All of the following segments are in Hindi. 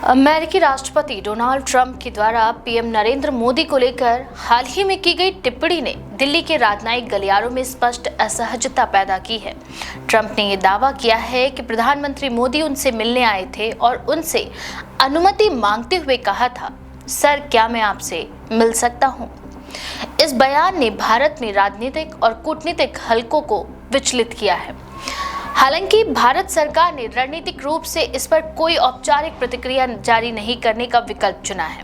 अमेरिकी राष्ट्रपति डोनाल्ड ट्रंप के द्वारा पीएम नरेंद्र मोदी को लेकर हाल ही में की गई टिप्पणी ने दिल्ली के राजनयिक गलियारों में स्पष्ट असहजता पैदा की है। ट्रंप ने यह दावा किया है कि प्रधानमंत्री मोदी उनसे मिलने आए थे और उनसे अनुमति मांगते हुए कहा था, सर क्या मैं आपसे मिल सकता हूं? इस बयान ने भारत में राजनीतिक और कूटनीतिक हलकों को विचलित किया है। हालांकि भारत सरकार ने रणनीतिक रूप से इस पर कोई औपचारिक प्रतिक्रिया जारी नहीं करने का विकल्प चुना है।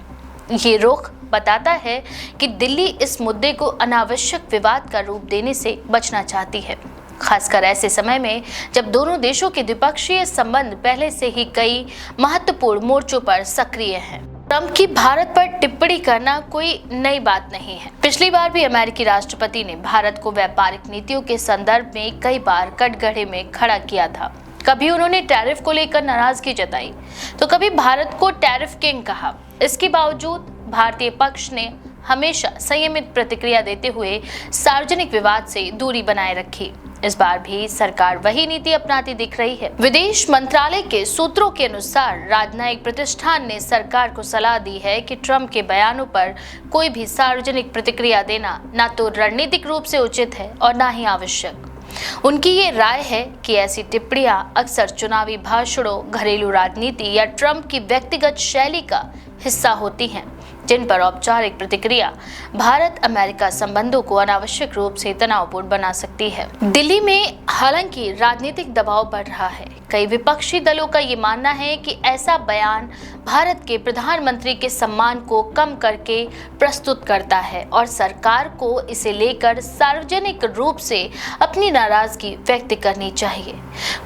ये रुख बताता है कि दिल्ली इस मुद्दे को अनावश्यक विवाद का रूप देने से बचना चाहती है, खासकर ऐसे समय में जब दोनों देशों के द्विपक्षीय संबंध पहले से ही कई महत्वपूर्ण मोर्चों पर सक्रिय हैं। ट्रंप की भारत पर टिप्पणी करना कोई नई बात नहीं है। पिछली बार भी अमेरिकी राष्ट्रपति ने भारत को व्यापारिक नीतियों के संदर्भ में कई बार कटघरे में खड़ा किया था। कभी उन्होंने टैरिफ को लेकर नाराजगी जताई तो कभी भारत को टैरिफ किंग कहा। इसके बावजूद भारतीय पक्ष ने हमेशा संयमित प्रतिक्रिया देते हुए सार्वजनिक विवाद से दूरी बनाए रखी। इस बार भी सरकार वही नीति अपनाती दिख रही है। विदेश मंत्रालय के सूत्रों के अनुसार राजनयिक प्रतिष्ठान ने सरकार को सलाह दी है कि ट्रंप के बयानों पर कोई भी सार्वजनिक प्रतिक्रिया देना न तो रणनीतिक रूप से उचित है और न ही आवश्यक। उनकी ये राय है कि ऐसी टिप्पणियां अक्सर चुनावी भाषणों, घरेलू राजनीति या ट्रंप की व्यक्तिगत शैली का हिस्सा होती हैं, जिन पर औपचारिक प्रतिक्रिया भारत अमेरिका संबंधों को अनावश्यक रूप से तनावपूर्ण बना सकती है। दिल्ली में हालांकि राजनीतिक दबाव बढ़ रहा है। कई विपक्षी दलों का ये मानना है कि ऐसा बयान भारत के प्रधानमंत्री के सम्मान को कम करके प्रस्तुत करता है और सरकार को इसे लेकर सार्वजनिक रूप से अपनी नाराजगी व्यक्त करनी चाहिए।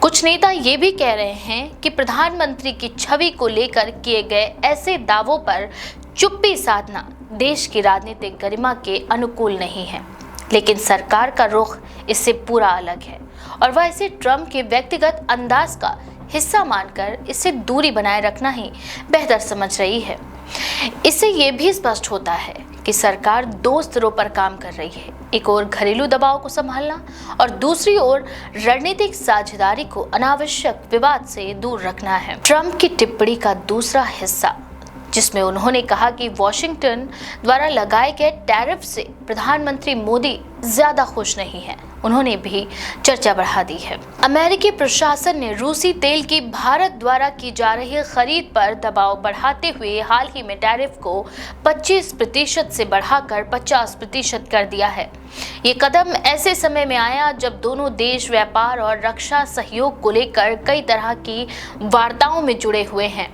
कुछ नेता ये भी कह रहे हैं कि प्रधानमंत्री की छवि को लेकर किए गए ऐसे दावों पर चुप्पी साधना देश की राजनीतिक गरिमा के अनुकूल नहीं है। लेकिन सरकार का रुख इससे पूरा अलग है और वह इसे ट्रंप के व्यक्तिगत अंदाज का हिस्सा मानकर इससे दूरी बनाए रखना ही बेहतर समझ रही है। इससे ये भी स्पष्ट होता है कि सरकार दो स्तरों पर काम कर रही है, एक ओर घरेलू दबाव को संभालना और दूसरी ओर रणनीतिक साझेदारी को अनावश्यक विवाद से दूर रखना है। ट्रंप की टिप्पणी का दूसरा हिस्सा, जिसमें उन्होंने कहा कि वॉशिंगटन द्वारा लगाए गए टैरिफ से प्रधानमंत्री मोदी ज्यादा खुश नहीं हैं, उन्होंने भी चर्चा बढ़ा दी है। अमेरिकी प्रशासन ने रूसी तेल की भारत द्वारा की जा रही खरीद पर दबाव बढ़ाते हुए हाल ही में टैरिफ को 25% से बढ़ाकर 50% कर दिया है। ये कदम ऐसे समय में आया जब दोनों देश व्यापार और रक्षा सहयोग को लेकर कई तरह की वार्ताओं में जुड़े हुए हैं।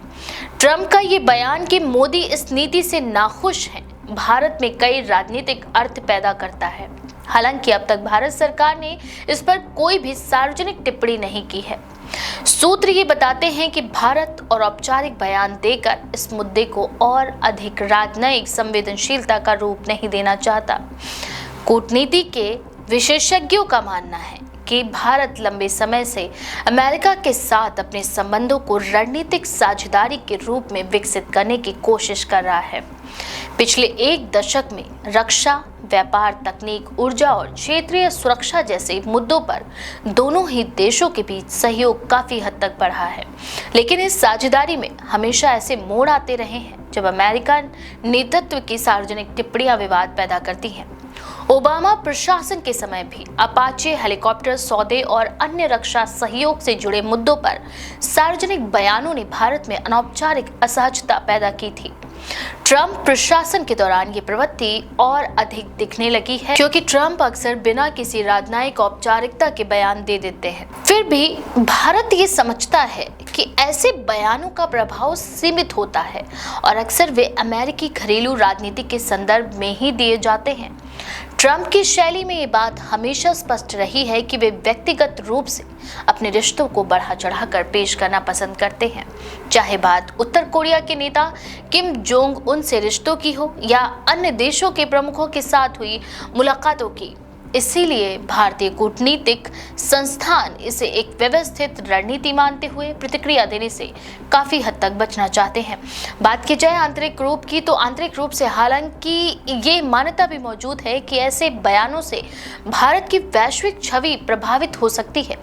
ट्रंप का ये बयान कि मोदी इस नीति से नाखुश हैं, भारत में कई राजनीतिक अर्थ पैदा करता है। हालांकि अब तक भारत सरकार ने इस पर कोई भी सार्वजनिक टिप्पणी नहीं की है। सूत्र ये बताते हैं कि भारत और औपचारिक बयान देकर इस मुद्दे को और अधिक राजनयिक संवेदनशीलता का रूप नहीं देना चाहता। कूटनीति के विशेषज्ञों का मानना है कि भारत लंबे समय से अमेरिका के साथ अपने संबंधों को रणनीतिक साझेदारी के रूप में विकसित करने की कोशिश कर रहा है। पिछले एक दशक में रक्षा, व्यापार, तकनीक, ऊर्जा और क्षेत्रीय सुरक्षा जैसे मुद्दों पर दोनों ही देशों के बीच सहयोग काफी हद तक बढ़ा है। लेकिन इस साझेदारी में हमेशा ऐसे मोड़ आते रहे हैं जब अमेरिका नेतृत्व की सार्वजनिक टिप्पणियां विवाद पैदा करती हैं। ओबामा प्रशासन के समय भी अपाचे हेलीकॉप्टर सौदे और अन्य रक्षा सहयोग से जुड़े मुद्दों पर सार्वजनिक बयानों ने भारत में अनौपचारिक असहजता पैदा की थी। ट्रंप प्रशासन के दौरान ये प्रवृत्ति और अधिक दिखने लगी है, क्योंकि ट्रंप अक्सर बिना किसी राजनयिक औपचारिकता के बयान दे देते हैं। फिर भी भारत ये समझता है कि ऐसे बयानों का प्रभाव सीमित होता है और अक्सर वे अमेरिकी घरेलू राजनीति के संदर्भ में ही दिए जाते हैं। ट्रंप की शैली में ये बात हमेशा स्पष्ट रही है कि वे व्यक्तिगत रूप से अपने रिश्तों को बढ़ा चढ़ाकर पेश करना पसंद करते हैं, चाहे बात उत्तर कोरिया के नेता किम जोंग उन से रिश्तों की हो या अन्य देशों के प्रमुखों के साथ हुई मुलाकातों की। इसीलिए भारतीय कूटनीतिक संस्थान इसे एक व्यवस्थित रणनीति मानते हुए प्रतिक्रिया देने से काफी हद तक बचना चाहते हैं। बात की जाए आंतरिक रूप की, तो आंतरिक रूप से हालांकि ये मान्यता भी मौजूद है कि ऐसे बयानों से भारत की वैश्विक छवि प्रभावित हो सकती है।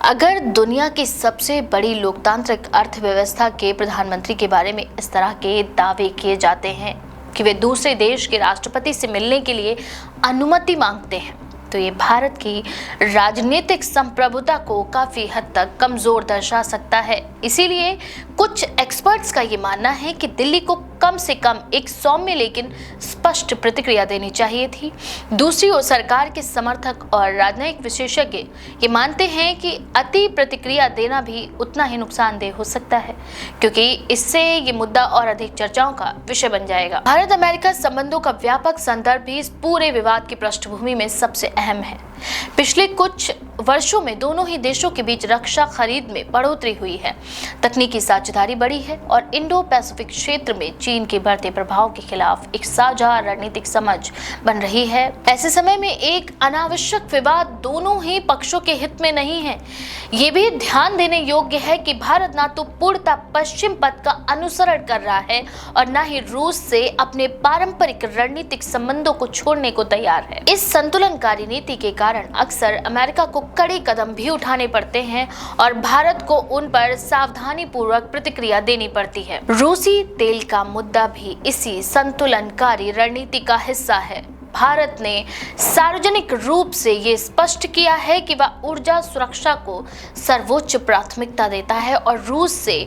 अगर दुनिया की सबसे बड़ी लोकतांत्रिक अर्थव्यवस्था के प्रधानमंत्री के बारे में इस तरह के दावे किए जाते हैं कि वे दूसरे देश के राष्ट्रपति से मिलने के लिए अनुमति मांगते हैं, तो ये भारत की राजनीतिक संप्रभुता को काफी हद तक कमजोर दर्शा सकता है। इसीलिए कुछ एक्सपर्ट्स का ये मानना है कि दिल्ली को कम से कम एक सौम्य लेकिन स्पष्ट प्रतिक्रिया देनी चाहिए थी। दूसरी ओर सरकार के समर्थक और राजनयिक विशेषज्ञ ये मानते हैं कि अति प्रतिक्रिया देना भी उतना ही नुकसानदेह हो सकता है, क्योंकि इससे ये मुद्दा और अधिक चर्चाओं का विषय बन जाएगा। भारत अमेरिका संबंधों का व्यापक संदर्भ भी इस पूरे विवाद की पृष्ठभूमि में सबसे अहम है। पिछले कुछ वर्षों में दोनों ही देशों के बीच रक्षा खरीद में बढ़ोतरी हुई है, तकनीकी साझेदारी बढ़ी है और इंडो पैसिफिक क्षेत्र में चीन के बढ़ते प्रभाव के खिलाफ एक साझा रणनीतिक समझ बन रही है। ऐसे समय में एक अनावश्यक विवाद दोनों ही पक्षों के हित में नहीं है। ये भी ध्यान देने योग्य है कि भारत ना तो पूर्णतः पश्चिम पथ का अनुसरण कर रहा है और न ही रूस से अपने पारंपरिक रणनीतिक संबंधों को छोड़ने को तैयार है। इस संतुलनकारी नीति के कारण अक्सर अमेरिका को कड़े कदम भी उठाने पड़ते हैं और भारत को उन पर सावधानी पूर्वक प्रतिक्रिया देनी पड़ती है। रूसी तेल का मुद्दा भी इसी संतुलनकारी रणनीति का हिस्सा है। भारत ने सार्वजनिक रूप से ये स्पष्ट किया है कि वह ऊर्जा सुरक्षा को सर्वोच्च प्राथमिकता देता है और रूस से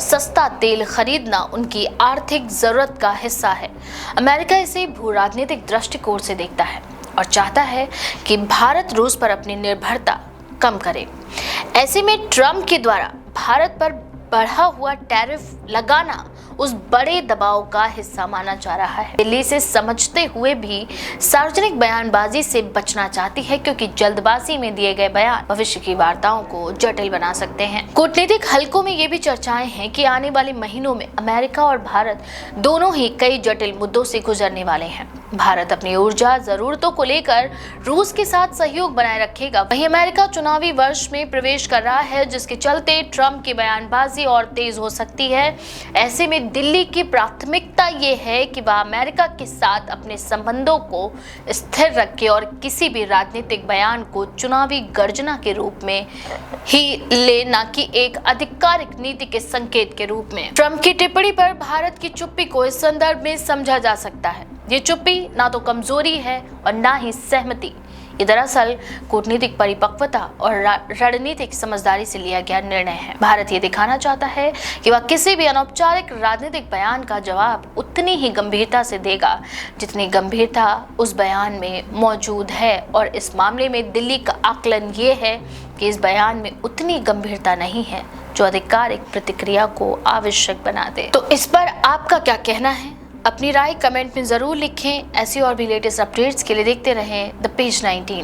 सस्ता तेल खरीदना उनकी आर्थिक जरूरत का हिस्सा है। अमेरिका इसे भू राजनीतिक दृष्टिकोण से देखता है और चाहता है कि भारत रूस पर अपनी निर्भरता कम करे। ऐसे में ट्रंप के द्वारा भारत पर बढ़ा हुआ टैरिफ लगाना उस बड़े दबाव का हिस्सा माना जा रहा है। दिल्ली से समझते हुए भी सार्वजनिक बयानबाजी से बचना चाहती है, क्योंकि जल्दबाजी में दिए गए बयान भविष्य की वार्ताओं को जटिल बना सकते हैं। कूटनीतिक हलकों में ये भी चर्चाएं हैं कि आने वाले महीनों में अमेरिका और भारत दोनों ही कई जटिल मुद्दों से गुजरने वाले हैं। भारत अपनी ऊर्जा जरूरतों को लेकर रूस के साथ सहयोग बनाए रखेगा। वहीं अमेरिका चुनावी वर्ष में प्रवेश कर रहा है, जिसके चलते ट्रंप की बयानबाजी और तेज हो सकती है। ऐसे में दिल्ली की प्राथमिकता ये है कि वह अमेरिका के साथ अपने संबंधों को स्थिर रखे और किसी भी राजनीतिक बयान को चुनावी गर्जना के रूप में ही ले, न कि एक आधिकारिक नीति के संकेत के रूप में। ट्रंप की टिप्पणी पर भारत की चुप्पी को इस संदर्भ में समझा जा सकता है। ये चुप्पी ना तो कमजोरी है और ना ही सहमति। ये दरअसल कूटनीतिक परिपक्वता और रणनीतिक समझदारी से लिया गया निर्णय है। भारत ये दिखाना चाहता है कि वह किसी भी अनौपचारिक राजनीतिक बयान का जवाब उतनी ही गंभीरता से देगा जितनी गंभीरता उस बयान में मौजूद है, और इस मामले में दिल्ली का आकलन ये है कि इस बयान में उतनी गंभीरता नहीं है जो आधिकारिक प्रतिक्रिया को आवश्यक बना दे। तो इस पर आपका क्या कहना है? अपनी राय कमेंट में जरूर लिखें। ऐसी और भी लेटेस्ट अपडेट्स के लिए देखते रहें द पेज 19।